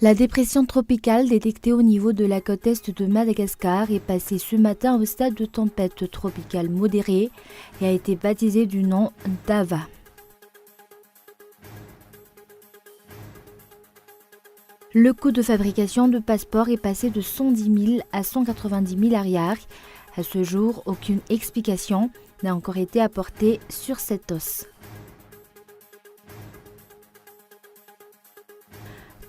La dépression tropicale détectée au niveau de la côte est de Madagascar est passée ce matin au stade de tempête tropicale modérée et a été baptisée du nom d'Ava. Le coût de fabrication de passeports est passé de 110 000 à 190 000 ariars. À ce jour, aucune explication n'a encore été apportée sur cette hausse.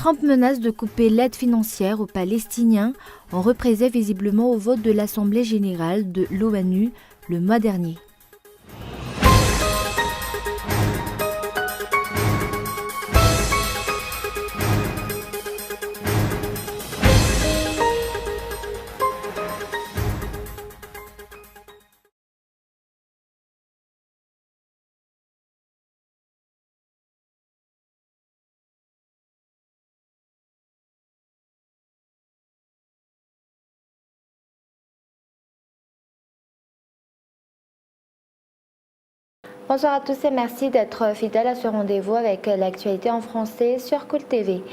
Trump menace de couper l'aide financière aux Palestiniens en représailles visiblement au vote de l'Assemblée générale de l'ONU le mois dernier. Bonsoir à tous et merci d'être fidèles à ce rendez-vous avec l'actualité en français sur Cool TV.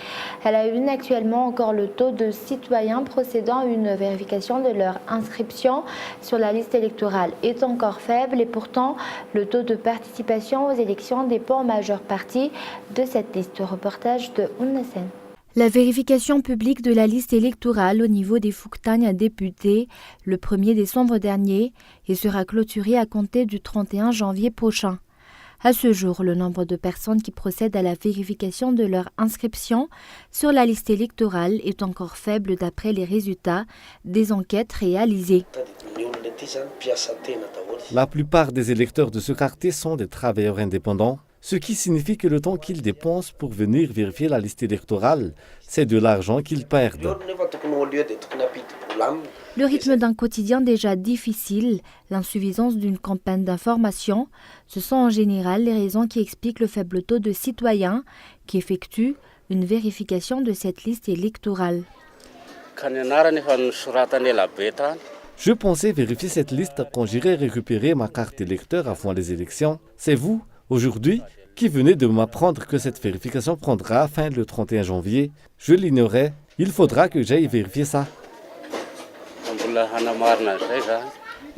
À la une, actuellement encore le taux de citoyens procédant à une vérification de leur inscription sur la liste électorale est encore faible et pourtant le taux de participation aux élections dépend en majeure partie de cette liste. Reportage de Ounesen. La vérification publique de la liste électorale au niveau des Fouktagnes a débuté le 1er décembre dernier et sera clôturée à compter du 31 janvier prochain. À ce jour, le nombre de personnes qui procèdent à la vérification de leur inscription sur la liste électorale est encore faible d'après les résultats des enquêtes réalisées. La plupart des électeurs de ce quartier sont des travailleurs indépendants, ce qui signifie que le temps qu'ils dépensent pour venir vérifier la liste électorale, c'est de l'argent qu'ils perdent. Le rythme d'un quotidien déjà difficile, l'insuffisance d'une campagne d'information, ce sont en général les raisons qui expliquent le faible taux de citoyens qui effectuent une vérification de cette liste électorale. Je pensais vérifier cette liste quand j'irai récupérer ma carte électeur avant les élections. C'est vous, aujourd'hui, qui venez de m'apprendre que cette vérification prendra fin le 31 janvier. Je l'ignorais. Il faudra que j'aille vérifier ça.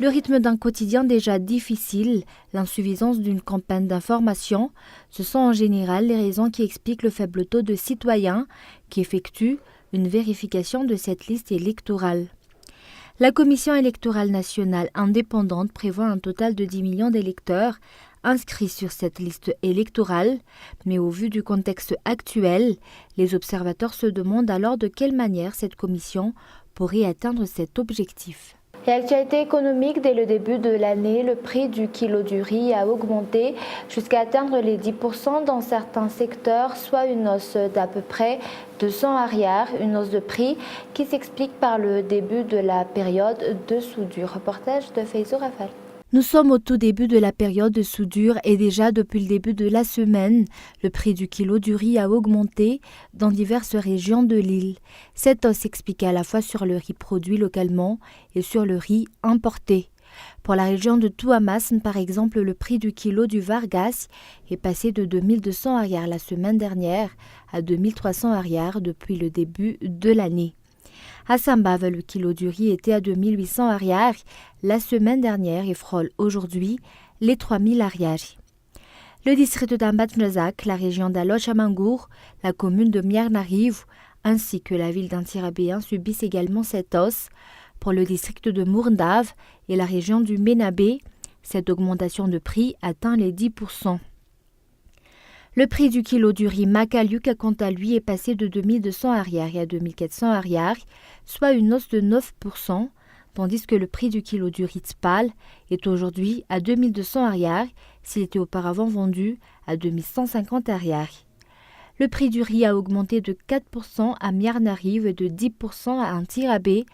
Le rythme d'un quotidien déjà difficile, l'insuffisance d'une campagne d'information, ce sont en général les raisons qui expliquent le faible taux de citoyens qui effectuent une vérification de cette liste électorale. La Commission électorale nationale indépendante prévoit un total de 10 millions d'électeurs inscrits sur cette liste électorale, mais au vu du contexte actuel, les observateurs se demandent alors de quelle manière cette commission pourrait atteindre cet objectif. Et actualité économique, dès le début de l'année, le prix du kilo du riz a augmenté jusqu'à atteindre les 10% dans certains secteurs, soit une hausse d'à peu près 200 ariars, une hausse de prix qui s'explique par le début de la période de soudure. Reportage de Faizo Rafal. Nous sommes au tout début de la période de soudure et déjà depuis le début de la semaine, le prix du kilo du riz a augmenté dans diverses régions de l'île. Cette hausse s'explique à la fois sur le riz produit localement et sur le riz importé. Pour la région de Tuamasn, par exemple, le prix du kilo du Vargas est passé de 2200 ariars la semaine dernière à 2300 ariars depuis le début de l'année. À Sambave, le kilo du riz était à 2800 ariars la semaine dernière et frôle aujourd'hui les 3000 ariars. Le district d'Ambatmezak, la région d'Alochamangour, la commune de Miarnariv ainsi que la ville d'Antirabéen subissent également cette hausse. Pour le district de Mourndav et la région du Ménabé, cette augmentation de prix atteint les 10%. Le prix du kilo du riz Makaluk, quant à lui, est passé de 2200 ariars à 2400 ariars, soit une hausse de 9%, tandis que le prix du kilo du riz Tzpal est aujourd'hui à 2200 ariars, s'il était auparavant vendu à 2150 ariars. Le prix du riz a augmenté de 4% à Miarnariv et de 10% à Antirabé.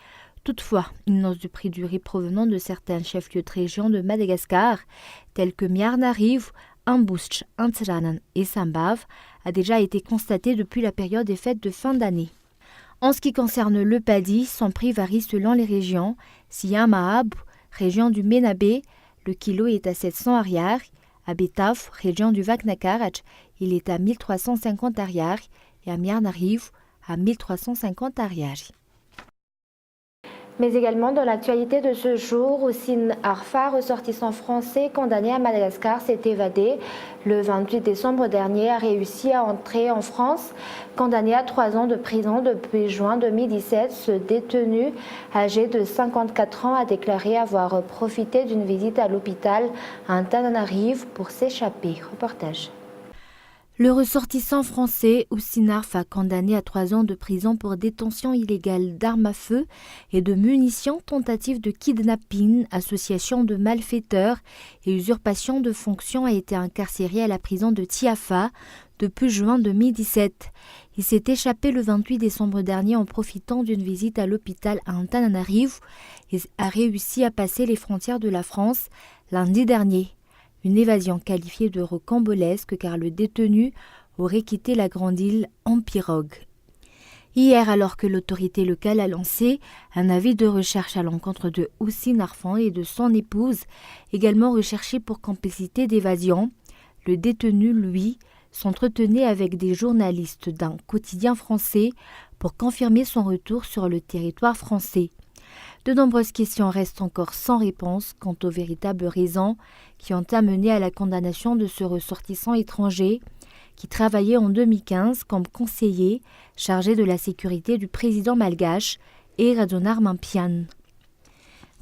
Toutefois, une hausse du prix du riz provenant de certains chefs-lieux de région de Madagascar, tels que Miarnariv, Amboustch, Antsranan et Sambave, a déjà été constatée depuis la période des fêtes de fin d'année. En ce qui concerne le paddy, son prix varie selon les régions. Si à Mahab, région du Ménabé, le kilo est à 700 ariars. À Betaf, région du Vaknakarach, il est à 1350 ariars. Et à Miarnariv, à 1350 ariary. Mais également dans l'actualité de ce jour, Houssine Arfa, ressortissant français condamné à Madagascar, s'est évadé. Le 28 décembre dernier, a réussi à entrer en France. Condamné à 3 ans de prison depuis juin 2017, ce détenu, âgé de 54 ans, a déclaré avoir profité d'une visite à l'hôpital à Antananarivo pour s'échapper. Reportage. Le ressortissant français Houssine Arfa, condamné à 3 ans de prison pour détention illégale d'armes à feu et de munitions, tentative de kidnapping, association de malfaiteurs et usurpation de fonctions, a été incarcéré à la prison de Tiafa depuis juin 2017. Il s'est échappé le 28 décembre dernier en profitant d'une visite à l'hôpital à Antananarivo et a réussi à passer les frontières de la France lundi dernier. Une évasion qualifiée de rocambolesque car le détenu aurait quitté la grande île en pirogue. Hier, alors que l'autorité locale a lancé un avis de recherche à l'encontre de Houssine Arfa et de son épouse, également recherchés pour complicité d'évasion, le détenu, lui, s'entretenait avec des journalistes d'un quotidien français pour confirmer son retour sur le territoire français. De nombreuses questions restent encore sans réponse quant aux véritables raisons qui ont amené à la condamnation de ce ressortissant étranger qui travaillait en 2015 comme conseiller chargé de la sécurité du président malgache Radonarmampian.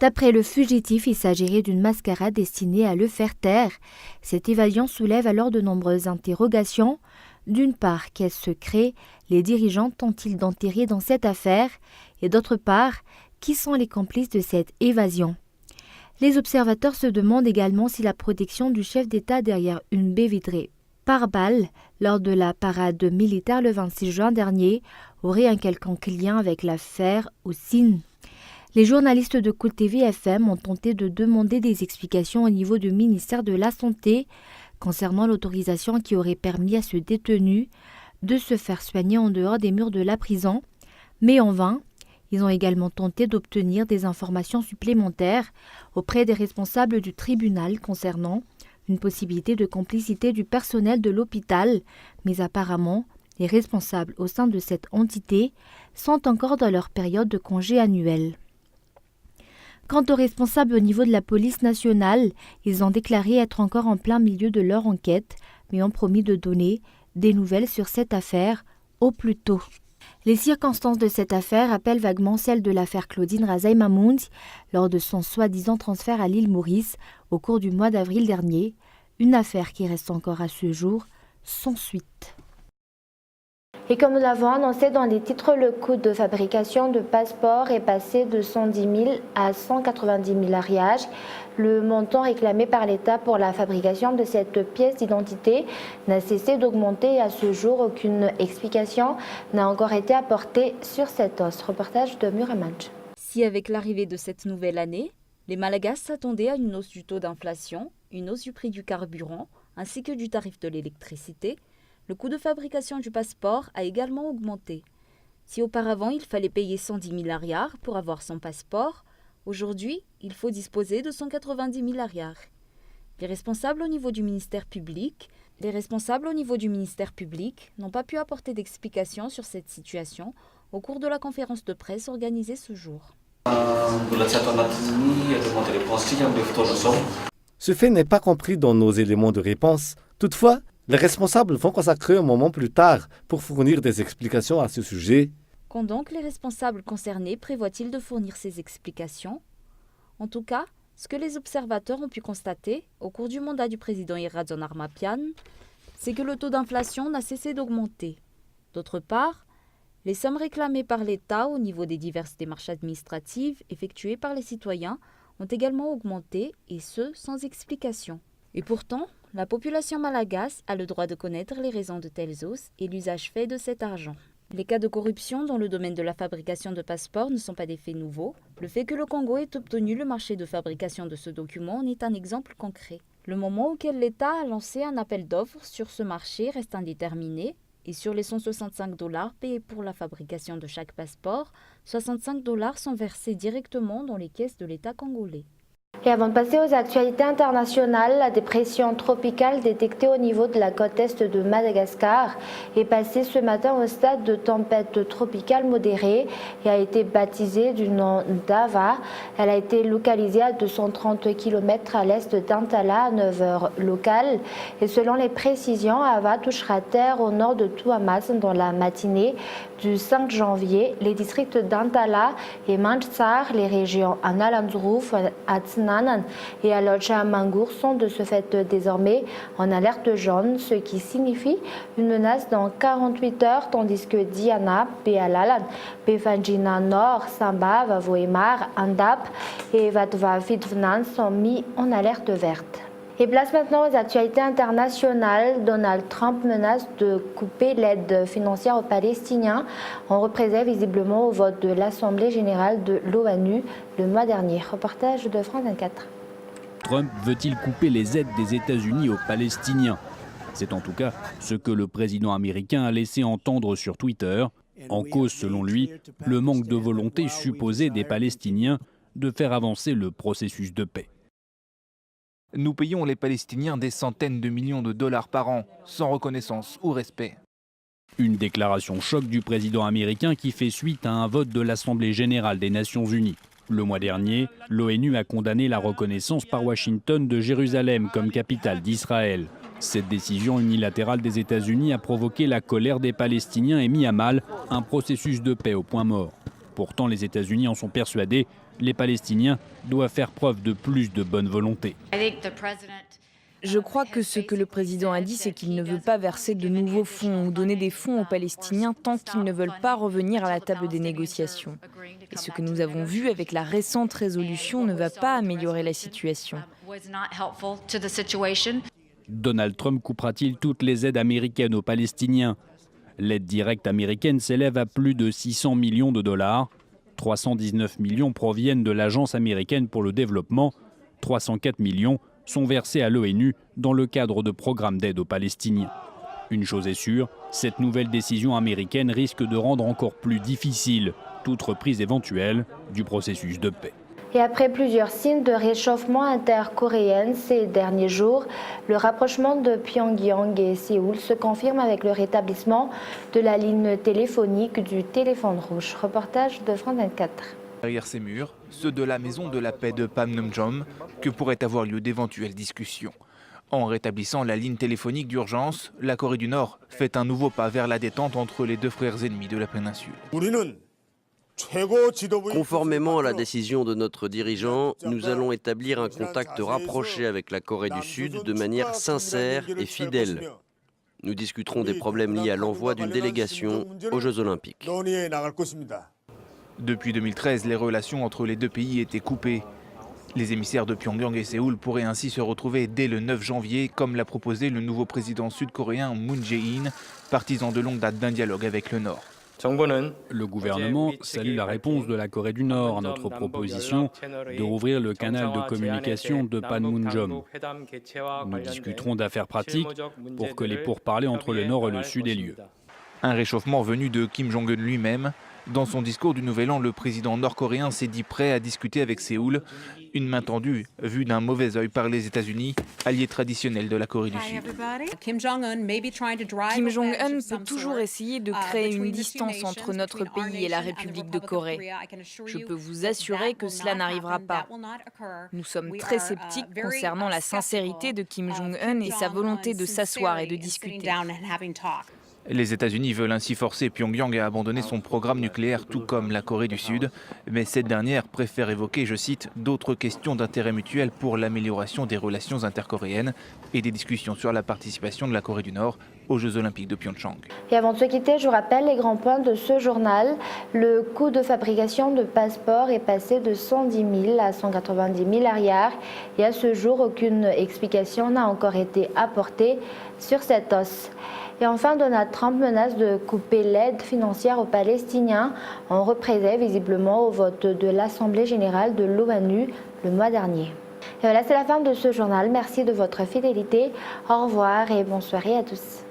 D'après le fugitif, il s'agirait d'une mascarade destinée à le faire taire. Cette évasion soulève alors de nombreuses interrogations. D'une part, qu'est-ce secret les dirigeants tentent-ils d'enterrer dans cette affaire? Et d'autre part, qui sont les complices de cette évasion? Les observateurs se demandent également si la protection du chef d'État derrière une baie vitrée par balle lors de la parade militaire le 26 juin dernier aurait un quelconque lien avec l'affaire Houssine. Les journalistes de Cool TV FM ont tenté de demander des explications au niveau du ministère de la Santé concernant l'autorisation qui aurait permis à ce détenu de se faire soigner en dehors des murs de la prison, mais en vain. Ils ont également tenté d'obtenir des informations supplémentaires auprès des responsables du tribunal concernant une possibilité de complicité du personnel de l'hôpital, mais apparemment, les responsables au sein de cette entité sont encore dans leur période de congé annuel. Quant aux responsables au niveau de la police nationale, ils ont déclaré être encore en plein milieu de leur enquête, mais ont promis de donner des nouvelles sur cette affaire au plus tôt. Les circonstances de cette affaire rappellent vaguement celles de l'affaire Claudine Razay Mahmoud lors de son soi-disant transfert à l'île Maurice au cours du mois d'avril dernier, une affaire qui reste encore à ce jour sans suite. Et comme nous l'avons annoncé dans les titres, le coût de fabrication de passeports est passé de 110 000 à 190 000 ariary. Le montant réclamé par l'État pour la fabrication de cette pièce d'identité n'a cessé d'augmenter et à ce jour, aucune explication n'a encore été apportée sur cette hausse. Reportage de Muramaj. Si avec l'arrivée de cette nouvelle année, les Malagasy s'attendaient à une hausse du taux d'inflation, une hausse du prix du carburant ainsi que du tarif de l'électricité, le coût de fabrication du passeport a également augmenté. Si auparavant il fallait payer 110 000 ariary pour avoir son passeport, aujourd'hui il faut disposer de 190 000 ariary. Les responsables au niveau du ministère public n'ont pas pu apporter d'explications sur cette situation au cours de la conférence de presse organisée ce jour. Ce fait n'est pas compris dans nos éléments de réponse. Toutefois, les responsables vont consacrer un moment plus tard pour fournir des explications à ce sujet. Quand donc les responsables concernés prévoient-ils de fournir ces explications? En tout cas, ce que les observateurs ont pu constater au cours du mandat du président Radonarmampian, c'est que le taux d'inflation n'a cessé d'augmenter. D'autre part, les sommes réclamées par l'État au niveau des diverses démarches administratives effectuées par les citoyens ont également augmenté, et ce, sans explication. Et pourtant, la population malagasse a le droit de connaître les raisons de telles hausses et l'usage fait de cet argent. Les cas de corruption dans le domaine de la fabrication de passeports ne sont pas des faits nouveaux. Le fait que le Congo ait obtenu le marché de fabrication de ce document en est un exemple concret. Le moment auquel l'État a lancé un appel d'offres sur ce marché reste indéterminé, et sur les $165 payés pour la fabrication de chaque passeport, $65 sont versés directement dans les caisses de l'État congolais. Et avant de passer aux actualités internationales, la dépression tropicale détectée au niveau de la côte est de Madagascar est passée ce matin au stade de tempête tropicale modérée et a été baptisée du nom d'Ava. Elle a été localisée à 230 km à l'est d'Antala à 9 h locale. Et selon les précisions, Ava touchera terre au nord de Tuamas dans la matinée du 5 janvier. Les districts d'Antala et Manchsar, les régions Analandrouf, Atsnan et à Locha-Mangour sont de ce fait désormais en alerte jaune, ce qui signifie une menace dans 48 heures, tandis que Diana, Bealalan, Befanjina Nord, Samba, Vavoemar, Andap et Vatva Vidvnan sont mis en alerte verte. Et place maintenant aux actualités internationales. Donald Trump menace de couper l'aide financière aux Palestiniens en représailles visiblement au vote de l'Assemblée générale de l'ONU le mois dernier. Reportage de France 24. Trump veut-il couper les aides des États-Unis aux Palestiniens? C'est en tout cas ce que le président américain a laissé entendre sur Twitter. En cause, selon lui, le manque de volonté supposée des Palestiniens de faire avancer le processus de paix. Nous payons les Palestiniens des centaines de millions de dollars par an, sans reconnaissance ou respect. Une déclaration choc du président américain qui fait suite à un vote de l'Assemblée générale des Nations unies. Le mois dernier, l'ONU a condamné la reconnaissance par Washington de Jérusalem comme capitale d'Israël. Cette décision unilatérale des États-Unis a provoqué la colère des Palestiniens et mis à mal un processus de paix au point mort. Pourtant, les États-Unis en sont persuadés. Les Palestiniens doivent faire preuve de plus de bonne volonté. Je crois que ce que le président a dit, c'est qu'il ne veut pas verser de nouveaux fonds ou donner des fonds aux Palestiniens tant qu'ils ne veulent pas revenir à la table des négociations. Et ce que nous avons vu avec la récente résolution ne va pas améliorer la situation. Donald Trump coupera-t-il toutes les aides américaines aux Palestiniens? L'aide directe américaine s'élève à plus de 600 millions de dollars. 319 millions proviennent de l'Agence américaine pour le développement. 304 millions sont versés à l'ONU dans le cadre de programmes d'aide aux Palestiniens. Une chose est sûre, cette nouvelle décision américaine risque de rendre encore plus difficile toute reprise éventuelle du processus de paix. Et après plusieurs signes de réchauffement intercoréen ces derniers jours, le rapprochement de Pyongyang et Séoul se confirme avec le rétablissement de la ligne téléphonique du téléphone rouge. Reportage de France 24. Derrière ces murs, ceux de la maison de la paix de Panmunjom, que pourraient avoir lieu d'éventuelles discussions. En rétablissant la ligne téléphonique d'urgence, la Corée du Nord fait un nouveau pas vers la détente entre les deux frères ennemis de la péninsule. Conformément à la décision de notre dirigeant, nous allons établir un contact rapproché avec la Corée du Sud de manière sincère et fidèle. Nous discuterons des problèmes liés à l'envoi d'une délégation aux Jeux Olympiques. Depuis 2013, les relations entre les deux pays étaient coupées. Les émissaires de Pyongyang et Séoul pourraient ainsi se retrouver dès le 9 janvier, comme l'a proposé le nouveau président sud-coréen Moon Jae-in, partisan de longue date d'un dialogue avec le Nord. Le gouvernement salue la réponse de la Corée du Nord à notre proposition de rouvrir le canal de communication de Panmunjom. Nous discuterons d'affaires pratiques pour que les pourparlers entre le Nord et le Sud aient lieu. Un réchauffement venu de Kim Jong-un lui-même. Dans son discours du Nouvel An, le président nord-coréen s'est dit prêt à discuter avec Séoul. Une main tendue, vue d'un mauvais œil par les États-Unis, allié traditionnel de la Corée du Sud. Kim Jong-un peut toujours essayer de créer une distance entre notre pays et la République de Corée. Je peux vous assurer que cela n'arrivera pas. Nous sommes très sceptiques concernant la sincérité de Kim Jong-un et sa volonté de s'asseoir et de discuter. Les États-Unis veulent ainsi forcer Pyongyang à abandonner son programme nucléaire, tout comme la Corée du Sud. Mais cette dernière préfère évoquer, je cite, d'autres questions d'intérêt mutuel pour l'amélioration des relations intercoréennes et des discussions sur la participation de la Corée du Nord aux Jeux Olympiques de Pyeongchang. Et avant de se quitter, je vous rappelle les grands points de ce journal. Le coût de fabrication de passeports est passé de 110 000 à 190 milliards et à ce jour, aucune explication n'a encore été apportée sur cette hausse. Et enfin, Donald Trump menace de couper l'aide financière aux Palestiniens en représailles visiblement au vote de l'Assemblée générale de l'ONU le mois dernier. Et voilà, c'est la fin de ce journal. Merci de votre fidélité. Au revoir et bonne soirée à tous.